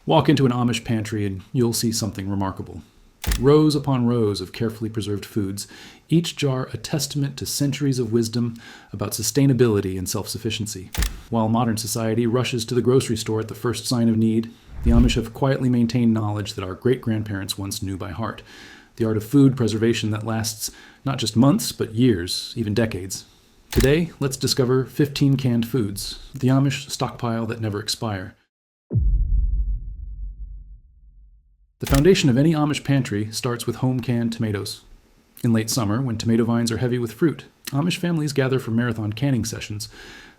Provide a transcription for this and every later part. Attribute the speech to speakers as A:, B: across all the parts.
A: Walk into an Amish pantry and you'll see something remarkable. Rows upon rows of carefully preserved foods, each jar a testament to centuries of wisdom about sustainability and self-sufficiency. While modern society rushes to the grocery store at the first sign of need, the Amish have quietly maintained knowledge that our great-grandparents once knew by heart. The art of food preservation that lasts not just months, but years, even decades. Today, let's discover 15 canned foods, the Amish stockpile that never expire. The foundation of any Amish pantry starts with home-canned tomatoes. In late summer, when tomato vines are heavy with fruit, Amish families gather for marathon canning sessions.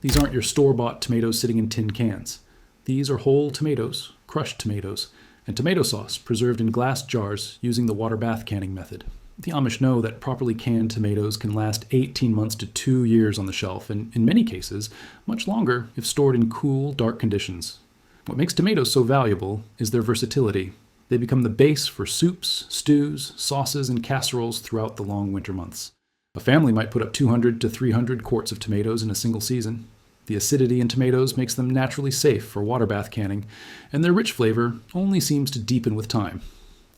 A: These aren't your store-bought tomatoes sitting in tin cans. These are whole tomatoes, crushed tomatoes, and tomato sauce preserved in glass jars using the water bath canning method. The Amish know that properly canned tomatoes can last 18 months to 2 years on the shelf, and in many cases, much longer if stored in cool, dark conditions. What makes tomatoes so valuable is their versatility. They become the base for soups, stews, sauces, and casseroles throughout the long winter months. A family might put up 200 to 300 quarts of tomatoes in a single season. The acidity in tomatoes makes them naturally safe for water bath canning, and their rich flavor only seems to deepen with time.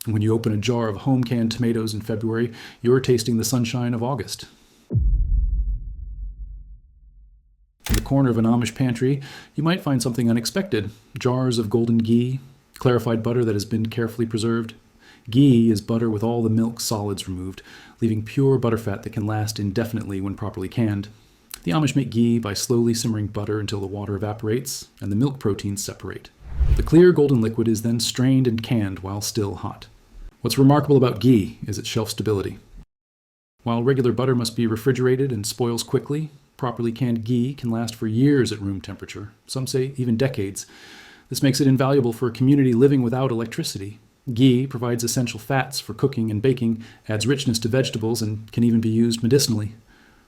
A: When you open a jar of home-canned tomatoes in February, you're tasting the sunshine of August. In the corner of an Amish pantry, you might find something unexpected: jars of golden ghee, clarified butter that has been carefully preserved. Ghee is butter with all the milk solids removed, leaving pure butterfat that can last indefinitely when properly canned. The Amish make ghee by slowly simmering butter until the water evaporates and the milk proteins separate. The clear golden liquid is then strained and canned while still hot. What's remarkable about ghee is its shelf stability. While regular butter must be refrigerated and spoils quickly, properly canned ghee can last for years at room temperature, some say even decades. This makes it invaluable for a community living without electricity. Ghee provides essential fats for cooking and baking, adds richness to vegetables, and can even be used medicinally.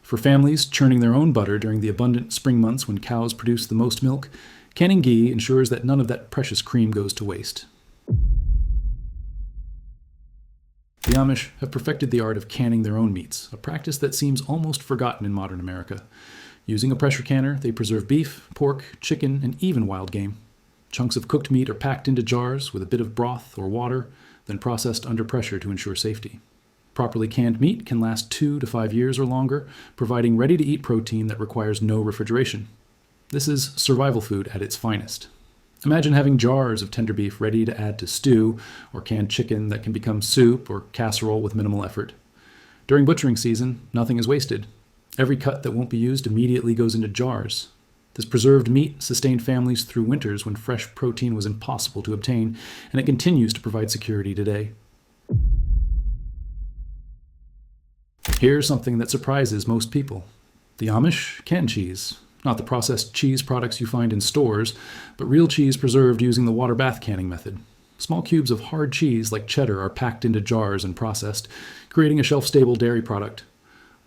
A: For families churning their own butter during the abundant spring months when cows produce the most milk, canning ghee ensures that none of that precious cream goes to waste. The Amish have perfected the art of canning their own meats, a practice that seems almost forgotten in modern America. Using a pressure canner, they preserve beef, pork, chicken, and even wild game. Chunks of cooked meat are packed into jars with a bit of broth or water, then processed under pressure to ensure safety. Properly canned meat can last 2 to 5 years or longer, providing ready-to-eat protein that requires no refrigeration. This is survival food at its finest. Imagine having jars of tender beef ready to add to stew, or canned chicken that can become soup or casserole with minimal effort. During butchering season, nothing is wasted. Every cut that won't be used immediately goes into jars. This preserved meat sustained families through winters when fresh protein was impossible to obtain, and it continues to provide security today. Here's something that surprises most people. The Amish can cheese. Not the processed cheese products you find in stores, but real cheese preserved using the water bath canning method. Small cubes of hard cheese like cheddar are packed into jars and processed, creating a shelf-stable dairy product.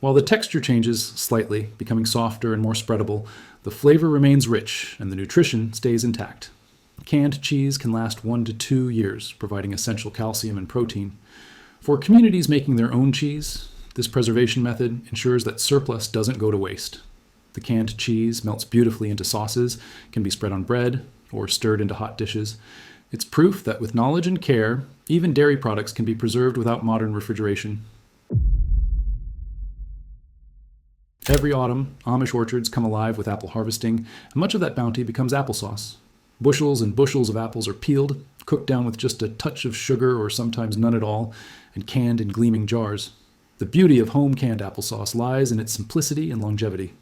A: While the texture changes slightly, becoming softer and more spreadable, the flavor remains rich and the nutrition stays intact. Canned cheese can last 1 to 2 years, providing essential calcium and protein. For communities making their own cheese, this preservation method ensures that surplus doesn't go to waste. The canned cheese melts beautifully into sauces, can be spread on bread, or stirred into hot dishes. It's proof that with knowledge and care, even dairy products can be preserved without modern refrigeration. Every autumn, Amish orchards come alive with apple harvesting, and much of that bounty becomes applesauce. Bushels and bushels of apples are peeled, cooked down with just a touch of sugar or sometimes none at all, and canned in gleaming jars. The beauty of home-canned applesauce lies in its simplicity and longevity.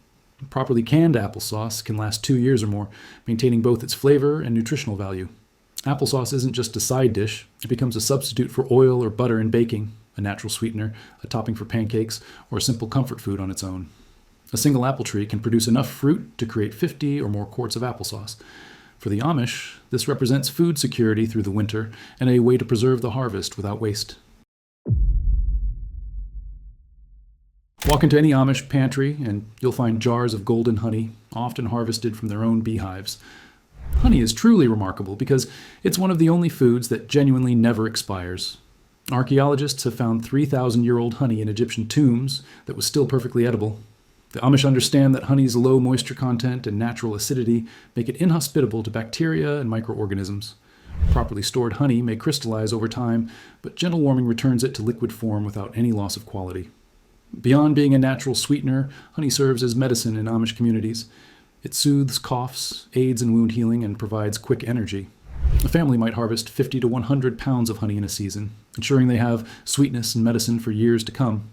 A: Properly canned applesauce can last 2 years or more, maintaining both its flavor and nutritional value. Applesauce isn't just a side dish, it becomes a substitute for oil or butter in baking, a natural sweetener, a topping for pancakes, or a simple comfort food on its own. A single apple tree can produce enough fruit to create 50 or more quarts of applesauce. For the Amish, this represents food security through the winter and a way to preserve the harvest without waste. Walk into any Amish pantry and you'll find jars of golden honey, often harvested from their own beehives. Honey is truly remarkable because it's one of the only foods that genuinely never expires. Archaeologists have found 3,000-year-old honey in Egyptian tombs that was still perfectly edible. The Amish understand that honey's low moisture content and natural acidity make it inhospitable to bacteria and microorganisms. Properly stored honey may crystallize over time, but gentle warming returns it to liquid form without any loss of quality. Beyond being a natural sweetener, honey serves as medicine in Amish communities. It soothes coughs, aids in wound healing, and provides quick energy. A family might harvest 50 to 100 pounds of honey in a season, ensuring they have sweetness and medicine for years to come.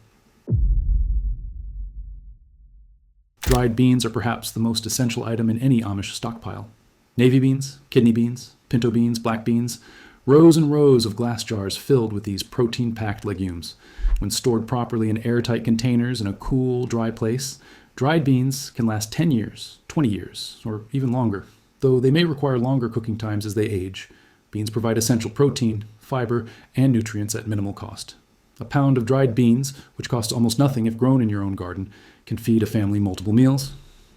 A: Dried beans are perhaps the most essential item in any Amish stockpile. Navy beans, kidney beans, pinto beans, black beans, rows and rows of glass jars filled with these protein-packed legumes. When stored properly in airtight containers in a cool, dry place, dried beans can last 10 years, 20 years, or even longer. Though they may require longer cooking times as they age, beans provide essential protein, fiber, and nutrients at minimal cost. A pound of dried beans, which costs almost nothing if grown in your own garden, can feed a family multiple meals.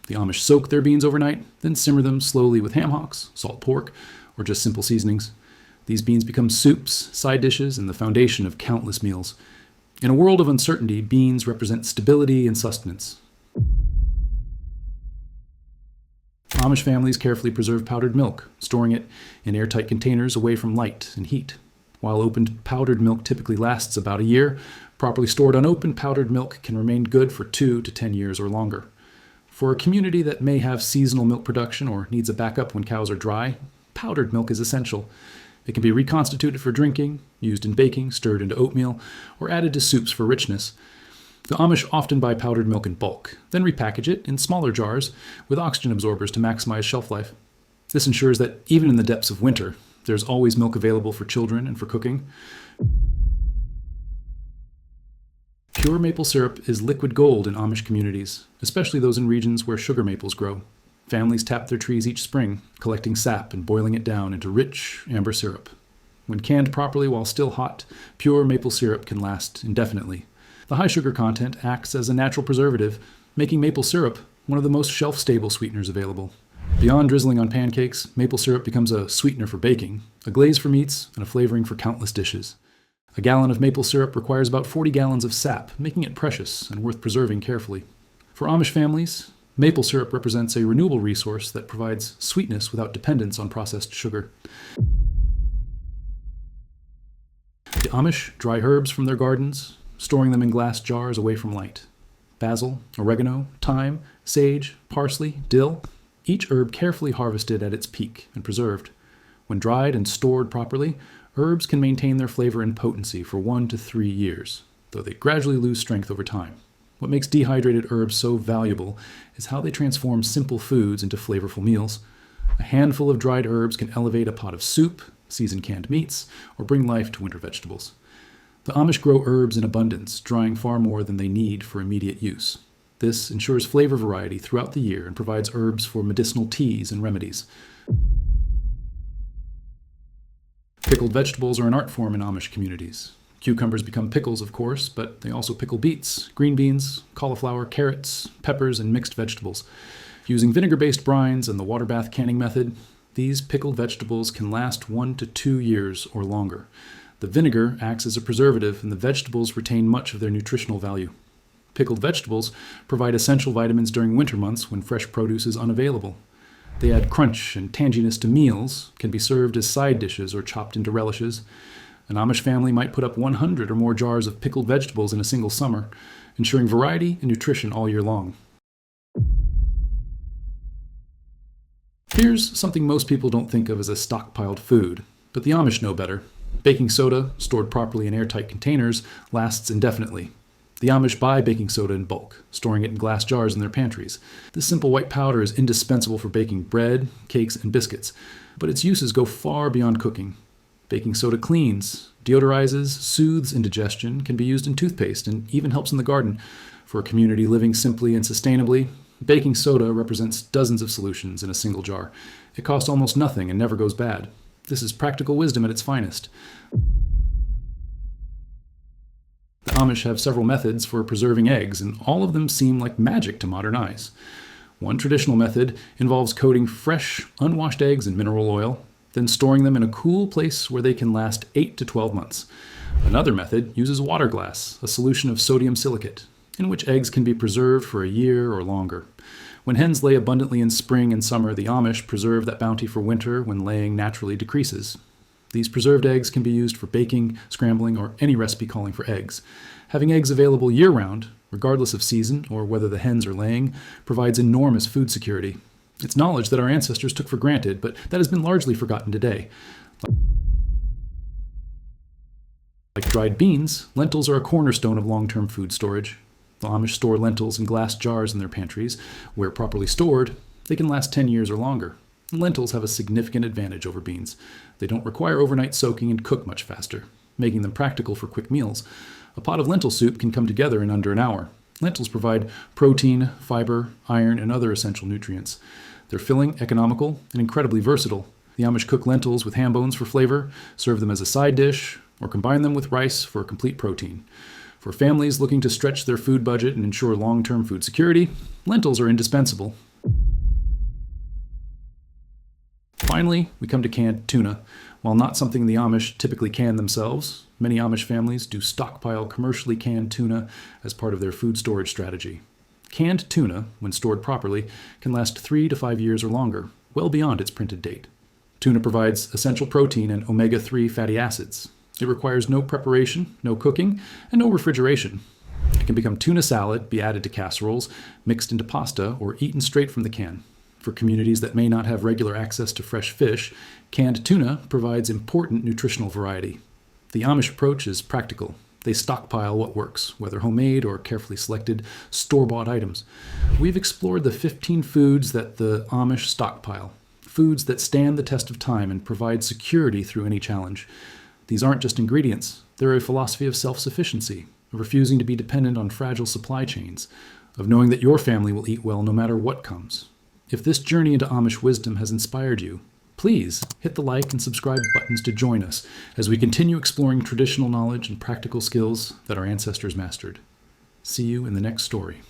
A: The Amish soak their beans overnight, then simmer them slowly with ham hocks, salt pork, or just simple seasonings. These beans become soups, side dishes, and the foundation of countless meals. In a world of uncertainty, beans represent stability and sustenance. Amish families carefully preserve powdered milk, storing it in airtight containers away from light and heat. While opened powdered milk typically lasts about a year, properly stored unopened powdered milk can remain good for 2 to 10 years or longer. For a community that may have seasonal milk production or needs a backup when cows are dry, powdered milk is essential. It can be reconstituted for drinking, used in baking, stirred into oatmeal, or added to soups for richness. The Amish often buy powdered milk in bulk, then repackage it in smaller jars with oxygen absorbers to maximize shelf life. This ensures that even in the depths of winter, there's always milk available for children and for cooking. Pure maple syrup is liquid gold in Amish communities, especially those in regions where sugar maples grow. Families tap their trees each spring, collecting sap and boiling it down into rich amber syrup. When canned properly while still hot, pure maple syrup can last indefinitely. The high sugar content acts as a natural preservative, making maple syrup one of the most shelf-stable sweeteners available. Beyond drizzling on pancakes, maple syrup becomes a sweetener for baking, a glaze for meats, and a flavoring for countless dishes. A gallon of maple syrup requires about 40 gallons of sap, making it precious and worth preserving carefully. For Amish families, maple syrup represents a renewable resource that provides sweetness without dependence on processed sugar. The Amish dry herbs from their gardens, storing them in glass jars away from light. Basil, oregano, thyme, sage, parsley, dill, each herb carefully harvested at its peak and preserved. When dried and stored properly, herbs can maintain their flavor and potency for 1 to 3 years, though they gradually lose strength over time. What makes dehydrated herbs so valuable is how they transform simple foods into flavorful meals. A handful of dried herbs can elevate a pot of soup, season canned meats, or bring life to winter vegetables. The Amish grow herbs in abundance, drying far more than they need for immediate use. This ensures flavor variety throughout the year and provides herbs for medicinal teas and remedies. Pickled vegetables are an art form in Amish communities. Cucumbers become pickles, of course, but they also pickle beets, green beans, cauliflower, carrots, peppers, and mixed vegetables. Using vinegar-based brines and the water bath canning method, these pickled vegetables can last 1 to 2 years or longer. The vinegar acts as a preservative, and the vegetables retain much of their nutritional value. Pickled vegetables provide essential vitamins during winter months when fresh produce is unavailable. They add crunch and tanginess to meals, can be served as side dishes or chopped into relishes. An Amish family might put up 100 or more jars of pickled vegetables in a single summer, ensuring variety and nutrition all year long. Here's something most people don't think of as a stockpiled food, but the Amish know better. Baking soda, stored properly in airtight containers, lasts indefinitely. The Amish buy baking soda in bulk, storing it in glass jars in their pantries. This simple white powder is indispensable for baking bread, cakes, and biscuits, but its uses go far beyond cooking. Baking soda cleans, deodorizes, soothes indigestion, can be used in toothpaste, and even helps in the garden. For a community living simply and sustainably, baking soda represents dozens of solutions in a single jar. It costs almost nothing and never goes bad. This is practical wisdom at its finest. The Amish have several methods for preserving eggs, and all of them seem like magic to modern eyes. One traditional method involves coating fresh, unwashed eggs in mineral oil, then storing them in a cool place where they can last 8 to 12 months. Another method uses water glass, a solution of sodium silicate, in which eggs can be preserved for a year or longer. When hens lay abundantly in spring and summer, the Amish preserve that bounty for winter when laying naturally decreases. These preserved eggs can be used for baking, scrambling, or any recipe calling for eggs. Having eggs available year-round, regardless of season or whether the hens are laying, provides enormous food security. It's knowledge that our ancestors took for granted, but that has been largely forgotten today. Like dried beans, lentils are a cornerstone of long-term food storage. The Amish store lentils in glass jars in their pantries. Where properly stored, they can last 10 years or longer. Lentils have a significant advantage over beans. They don't require overnight soaking and cook much faster, making them practical for quick meals. A pot of lentil soup can come together in under an hour. Lentils provide protein, fiber, iron, and other essential nutrients. They're filling, economical, and incredibly versatile. The Amish cook lentils with ham bones for flavor, serve them as a side dish, or combine them with rice for a complete protein. For families looking to stretch their food budget and ensure long-term food security, lentils are indispensable. Finally, we come to canned tuna. While not something the Amish typically can themselves, many Amish families do stockpile commercially canned tuna as part of their food storage strategy. Canned tuna, when stored properly, can last 3 to 5 years or longer, well beyond its printed date. Tuna provides essential protein and omega-3 fatty acids. It requires no preparation, no cooking, and no refrigeration. It can become tuna salad, be added to casseroles, mixed into pasta, or eaten straight from the can. For communities that may not have regular access to fresh fish, canned tuna provides important nutritional variety. The Amish approach is practical. They stockpile what works, whether homemade or carefully selected store-bought items. We've explored the 15 foods that the Amish stockpile, foods that stand the test of time and provide security through any challenge. These aren't just ingredients. They're a philosophy of self-sufficiency, of refusing to be dependent on fragile supply chains, of knowing that your family will eat well no matter what comes. If this journey into Amish wisdom has inspired you, please hit the like and subscribe buttons to join us as we continue exploring traditional knowledge and practical skills that our ancestors mastered. See you in the next story.